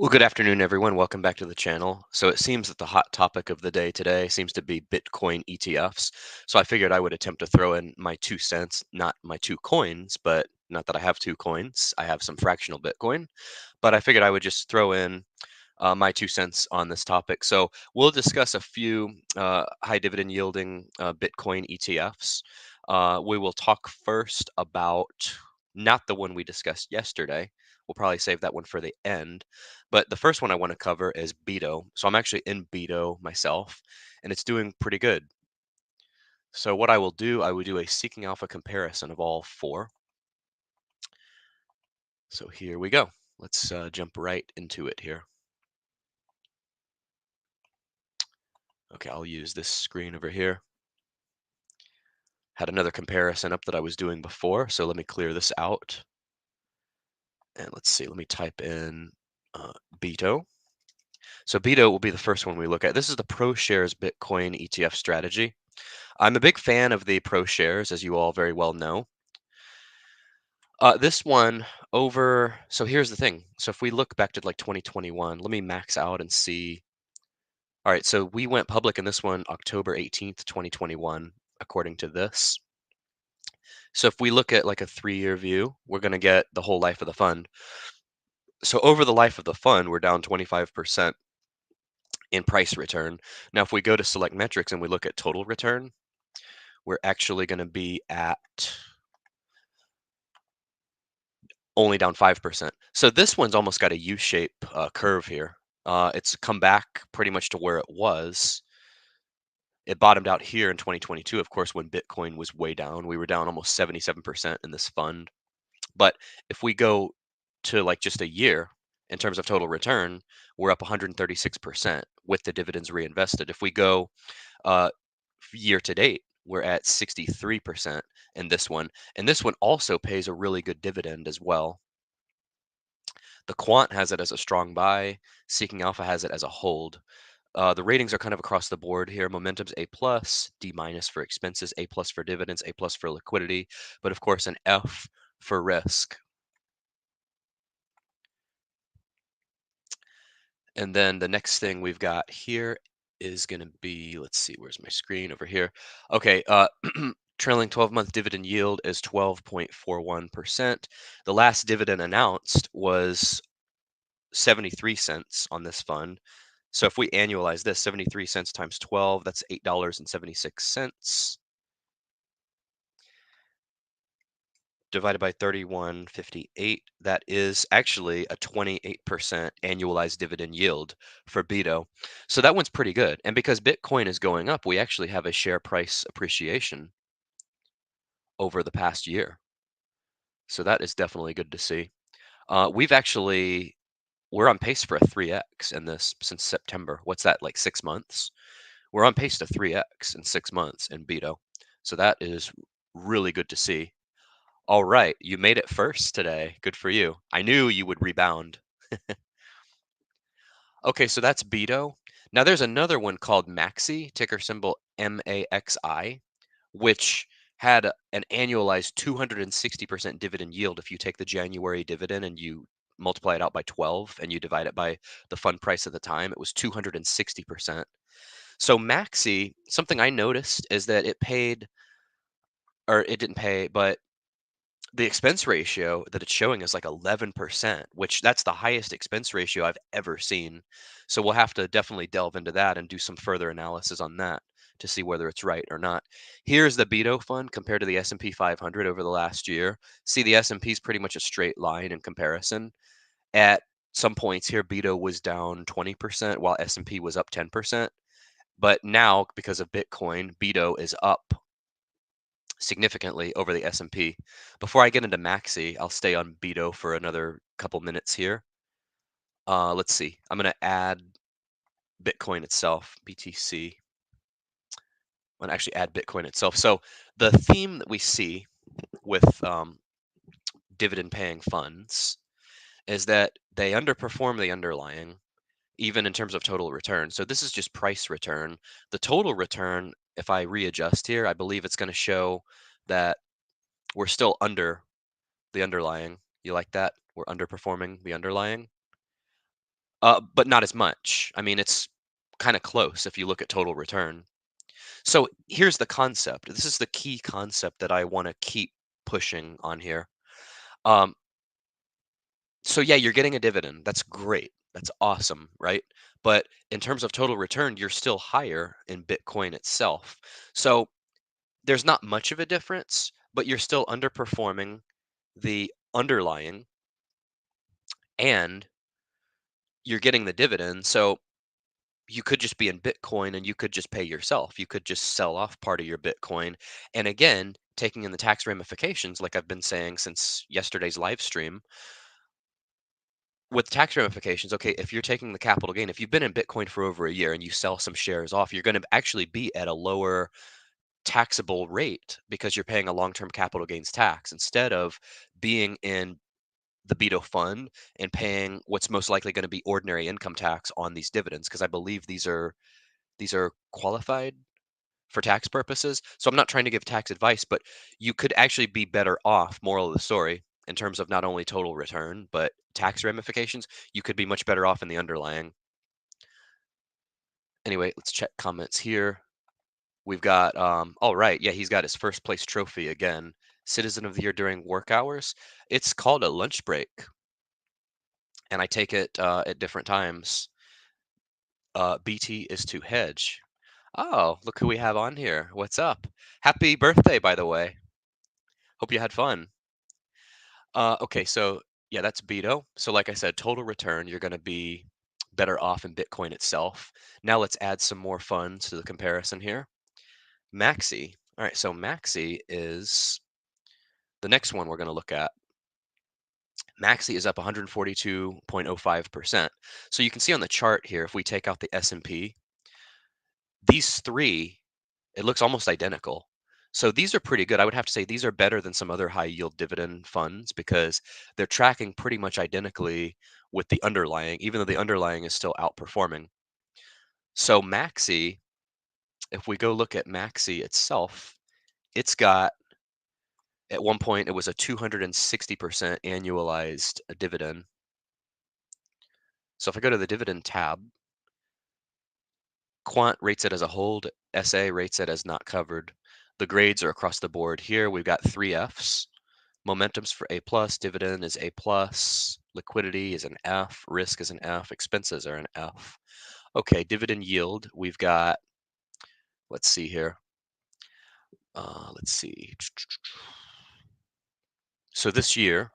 Well, good afternoon, everyone. Welcome back to the channel. So it seems that the hot topic of the day today seems to be Bitcoin ETFs. So I figured I would attempt to throw in my 2 cents, not my two coins, but not that I have two coins. I have some fractional Bitcoin, but I figured I would just throw in my 2 cents on this topic. So we'll discuss a few high dividend yielding Bitcoin ETFs. We will talk first about not the one we discussed yesterday. We'll probably save that one for the end. But the first one I want to cover is BITO. So I'm actually in BITO myself, and it's doing pretty good. So what I will do a seeking alpha comparison of all four. So here we go. Let's jump right into it here. Okay, I'll use this screen over here. Had another comparison up that I was doing before, so let me clear this out. And let's see, let me type in BITO. So BITO will be the first one we look at. This is the ProShares Bitcoin ETF strategy. I'm a big fan of the ProShares, as you all very well know. This one so here's the thing. So if we look back to like 2021, let me max out and see. All right, so we went public in this one October 18th, 2021, according to this. So if we look at like a 3-year view, we're going to get the whole life of the fund. So over the life of the fund, we're down 25% in price return. Now, if we go to select metrics and we look at total return, we're actually going to be at only down 5%. So this one's almost got a U-shape curve here. It's come back pretty much to where it was. It bottomed out here in 2022, of course, when Bitcoin was way down. We were down almost 77% in this fund. But if we go to like just a year in terms of total return, we're up 136% with the dividends reinvested. If we go uh, year to date, we're at 63% in this one. And this one also pays a really good dividend as well. The quant has it as a strong buy. Seeking Alpha has it as a hold. The ratings are kind of across the board here. Momentum's A plus, D minus for expenses, A plus for dividends, A plus for liquidity, but of course an F for risk. And then the next thing we've got here is going to be, let's see, where's my screen over here? Okay, trailing 12-month dividend yield is 12.41%. The last dividend announced was 73 cents on this fund. So if we annualize this, 73 cents times 12, that's $8.76. Divided by 31.58, that is actually a 28% annualized dividend yield for BITO. So that one's pretty good. And because Bitcoin is going up, we actually have a share price appreciation over the past year. So that is definitely good to see. We're on pace for a 3x in this since September. What's that, like 6 months? We're on pace to 3x in 6 months in BITO. So that is really good to see. All right, you made it first today. Good for you. I knew you would rebound. Okay, so that's BITO. Now there's another one called Maxi, ticker symbol MAXI, which had an annualized 260% dividend yield if you take the January dividend and you multiply it out by 12 and you divide it by the fund price at the time. It was 260%. So Maxi, something I noticed is that it paid, or it didn't pay, but the expense ratio that it's showing is like 11%, which that's the highest expense ratio I've ever seen. So we'll have to definitely delve into that and do some further analysis on that to see whether it's right or not. Here's the BITO fund compared to the S&P 500 over the last year. See, the S&P is pretty much a straight line in comparison. At some points here, BITO was down 20% while S&P was up 10%. But now, because of Bitcoin, BITO is up significantly over the S&P. Before I get into Maxi, I'll stay on BITO for another couple minutes here. Let's see. I'm going to add Bitcoin itself, BTC. I'm going to actually add Bitcoin itself. So the theme that we see with dividend-paying funds is that they underperform the underlying, even in terms of total return. So this is just price return. The total return, if I readjust here, I believe it's going to show that we're still under the underlying. You like that? We're underperforming the underlying. but not as much. I mean, it's kind of close if you look at total return. So here's the concept. This is the key concept that I want to keep pushing on here. Um, so yeah, you're getting a dividend. That's great. That's awesome, right? But in terms of total return, you're still higher in Bitcoin itself. So there's not much of a difference, but you're still underperforming the underlying and you're getting the dividend. So you could just be in Bitcoin and you could just pay yourself. You could just sell off part of your Bitcoin. And again, taking in the tax ramifications, like I've been saying since yesterday's live stream, with tax ramifications, okay, if you're taking the capital gain, if you've been in Bitcoin for over a year and you sell some shares off, you're going to actually be at a lower taxable rate because you're paying a long-term capital gains tax instead of being in the BITO fund and paying what's most likely going to be ordinary income tax on these dividends because I believe these are qualified for tax purposes. So I'm not trying to give tax advice, but you could actually be better off, moral of the story, in terms of not only total return, but tax ramifications. You could be much better off in the underlying. Anyway, let's check comments here. We've got, all right, yeah, he's got his first place trophy again. Citizen of the Year during work hours. It's called a lunch break, and I take it at different times. BT is to hedge. Oh, look who we have on here. What's up? Happy birthday, by the way. Hope you had fun. Okay, so yeah, that's BITO. So like I said, total return, you're going to be better off in Bitcoin itself. Now let's add some more funds to the comparison here. Maxi. All right, so Maxi is the next one we're going to look at. Maxi is up 142.05%. So you can see on the chart here, if we take out the S&P, these three, it looks almost identical. So these are pretty good. I would have to say these are better than some other high yield dividend funds because they're tracking pretty much identically with the underlying, even though the underlying is still outperforming. So Maxi, if we go look at Maxi itself, it's got, at one point, it was a 260% annualized dividend. So if I go to the dividend tab, Quant rates it as a hold, SA rates it as not covered. The grades are across the board here. We've got 3 Fs. Momentum's for A+, dividend is A+, liquidity is an F, risk is an F, expenses are an F. Okay, dividend yield, we've got, let's see here. Let's see. So this year,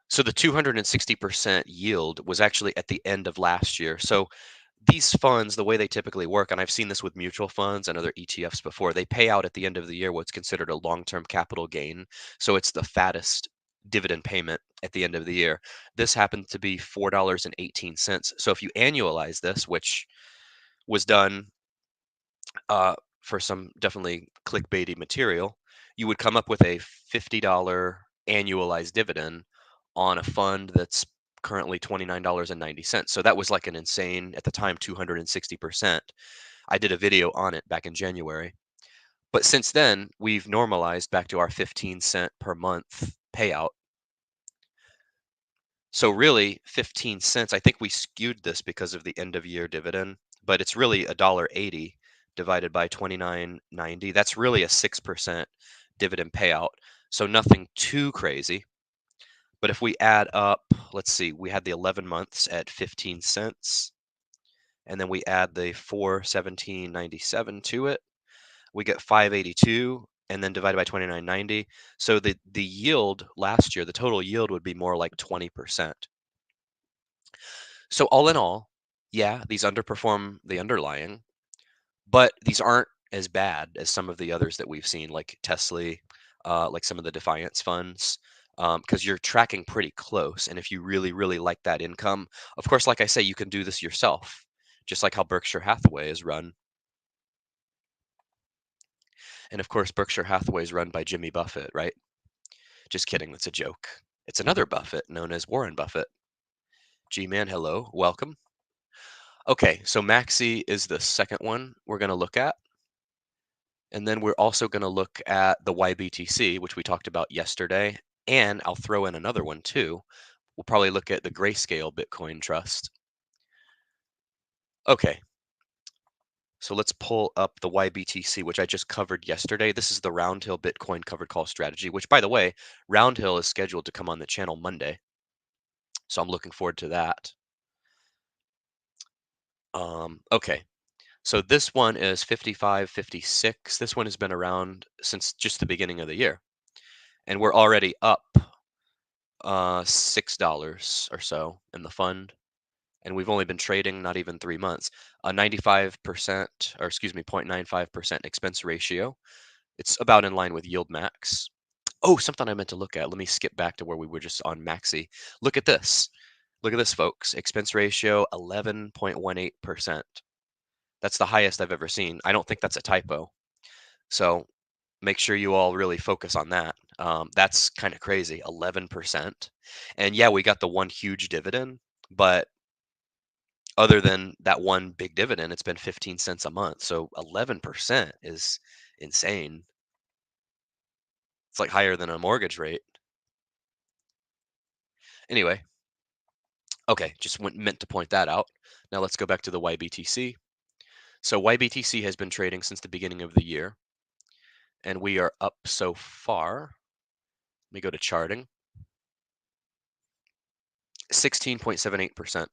so the 260% yield was actually at the end of last year. So these funds, the way they typically work, and I've seen this with mutual funds and other ETFs before, they pay out at the end of the year what's considered a long-term capital gain. So it's the fattest dividend payment at the end of the year. This happened to be $4.18. So if you annualize this, which was done for some definitely clickbaity material, you would come up with a $50 annualized dividend on a fund that's currently $29.90. So that was like an insane, at the time, 260%. I did a video on it back in January. But since then, we've normalized back to our 15 cent per month payout. So really, 15 cents, I think we skewed this because of the end of year dividend, but it's really $1.80 divided by 29.90. That's really a 6% dividend payout. So nothing too crazy. But if we add up, let's see, we had the 11 months at 15 cents, and then we add the 417.97 to it, we get 582, and then divided by 29.90. So the yield last year, the total yield would be more like 20%. So all in all, yeah, these underperform the underlying, but these aren't as bad as some of the others that we've seen, like Tesla, like some of the Defiance funds, because you're tracking pretty close. And if you really, really like that income, of course, like I say, you can do this yourself, just like how Berkshire Hathaway is run. And of course, Berkshire Hathaway is run by Jimmy Buffett, right? Just kidding, that's a joke. It's another Buffett known as Warren Buffett. G-Man, hello, welcome. Okay, so Maxi is the second one we're going to look at. And then we're also going to look at the YBTC, which we talked about yesterday. And I'll throw in another one too, We'll probably look at the Grayscale Bitcoin Trust. Okay, so let's pull up the YBTC, which I just covered yesterday. This is the Roundhill Bitcoin covered call strategy, which, by the way, Roundhill is scheduled to come on the channel Monday. So I'm looking forward to that. Okay, so this one is 55.56. This one has been around since just the beginning of the year. And we're already up $6 or so in the fund. And we've only been trading not even 3 months. A 95%, or excuse me, 0.95% expense ratio. It's about in line with yield max. Oh, something I meant to look at. Let me skip back to where we were just on Maxi. Look at this. Look at this, folks. Expense ratio 11.18%. That's the highest I've ever seen. I don't think that's a typo. So make sure you all really focus on that. That's kind of crazy, 11%. And yeah, we got the one huge dividend, but other than that one big dividend, it's been 15 cents a month. So 11% is insane. It's like higher than a mortgage rate. Anyway, okay, just meant to point that out. Now let's go back to the YBTC. So YBTC has been trading since the beginning of the year, and we are up so far. Let me go to charting. 16.78%.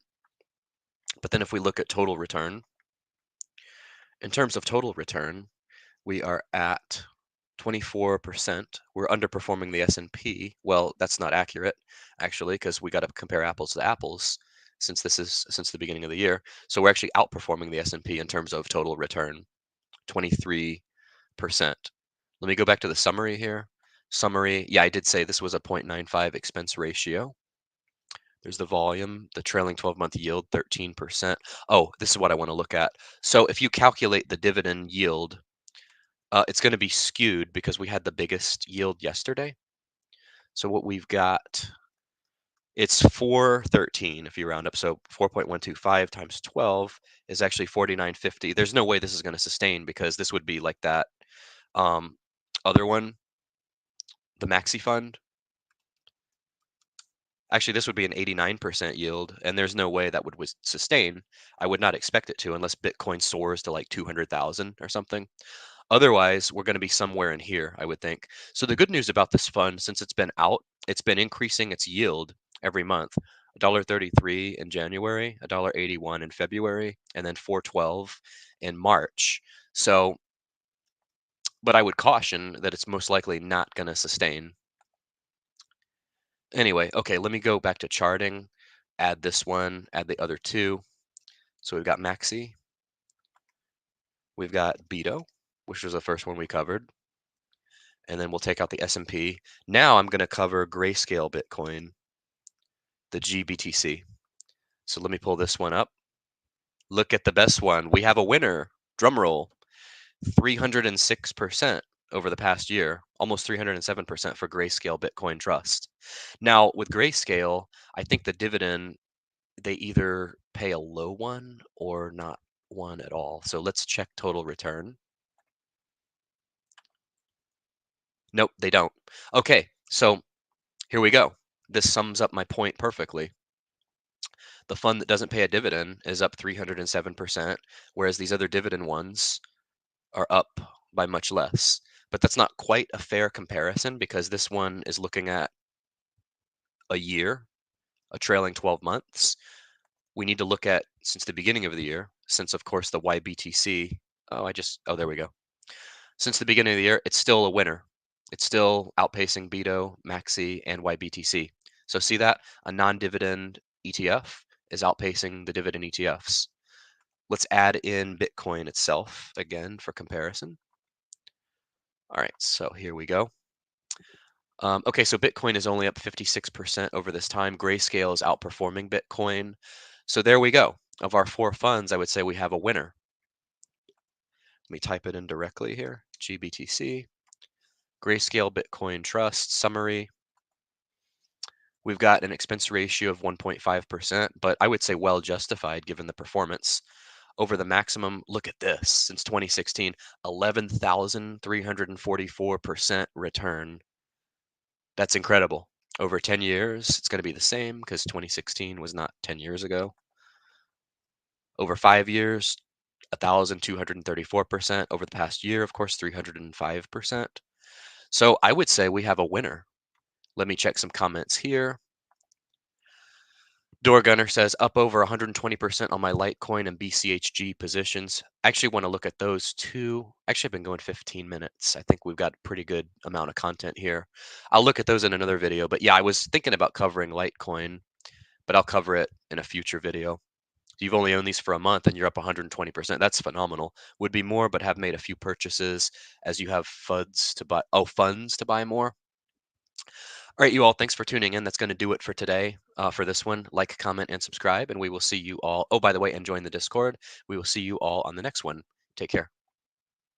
But then if we look at total return, in terms of total return, we are at 24%. We're underperforming the S&P. Well, that's not accurate, actually, because we got to compare apples to apples since this is since the beginning of the year. So we're actually outperforming the S&P in terms of total return, 23%. Let me go back to the summary here. Summary, yeah, I did say this was a 0.95 expense ratio. There's the volume, the trailing 12-month yield, 13%. Oh, this is what I want to look at. So if you calculate the dividend yield, it's going to be skewed because we had the biggest yield yesterday. So what we've got, it's 413 if you round up. So 4.125 times 12 is actually 49.50. There's no way this is going to sustain because this would be like that other one, the Maxi fund. Actually, this would be an 89% yield, and there's no way that would sustain. I would not expect it to unless Bitcoin soars to like 200,000 or something. Otherwise, we're going to be somewhere in here, I would think. So the good news about this fund, since it's been out, it's been increasing its yield every month. $1.33 in January, $1.81 in February, and then $4.12 in March. So, but I would caution that it's most likely not going to sustain. Anyway, okay, let me go back to charting, add this one, add the other two. So we've got Maxi, we've got BITO, which was the first one we covered, and then we'll take out the S&P. Now I'm going to cover Grayscale Bitcoin, the GBTC. So let me pull this one up. Look at the best one. We have a winner. Drum roll. 306% over the past year, almost 307% for Grayscale Bitcoin Trust. Now, with Grayscale, I think the dividend, they either pay a low one or not one at all. So let's check total return. Nope, they don't. Okay, so here we go. This sums up my point perfectly. The fund that doesn't pay a dividend is up 307%, whereas these other dividend ones are up by much less. But that's not quite a fair comparison because this one is looking at a year, a trailing 12 months. We need to look at since the beginning of the year, since of course the YBTC, there we go. Since the beginning of the year, it's still a winner. It's still outpacing BITO, Maxi, and YBTC. So see that? A non-dividend ETF is outpacing the dividend ETFs. Let's add in Bitcoin itself again for comparison. All right, so here we go. Okay, so Bitcoin is only up 56% over this time. Grayscale is outperforming Bitcoin. So there we go. Of our four funds, I would say we have a winner. Let me type it in directly here. GBTC, Grayscale Bitcoin Trust, summary. We've got an expense ratio of 1.5%, but I would say well justified given the performance. Over the maximum, look at this, since 2016, 11,344% return. That's incredible. Over 10 years, it's going to be the same because 2016 was not 10 years ago. Over 5 years, 1,234%. Over the past year, of course, 305%. So I would say we have a winner. Let me check some comments here. Door Gunner says up over 120% on my Litecoin and BCHG positions. I actually want to look at those too. Actually, I've been going 15 minutes. I think we've got a pretty good amount of content here. I'll look at those in another video. But yeah, I was thinking about covering Litecoin, but I'll cover it in a future video. You've only owned these for a month and you're up 120%. That's phenomenal. Would be more, but have made a few purchases as you have funds to buy. Oh, funds to buy more. All right, you all, thanks for tuning in. That's going to do it for today for this one. Like, comment, and subscribe, and we will see you all. Oh, by the way, and join the Discord. We will see you all on the next one. Take care.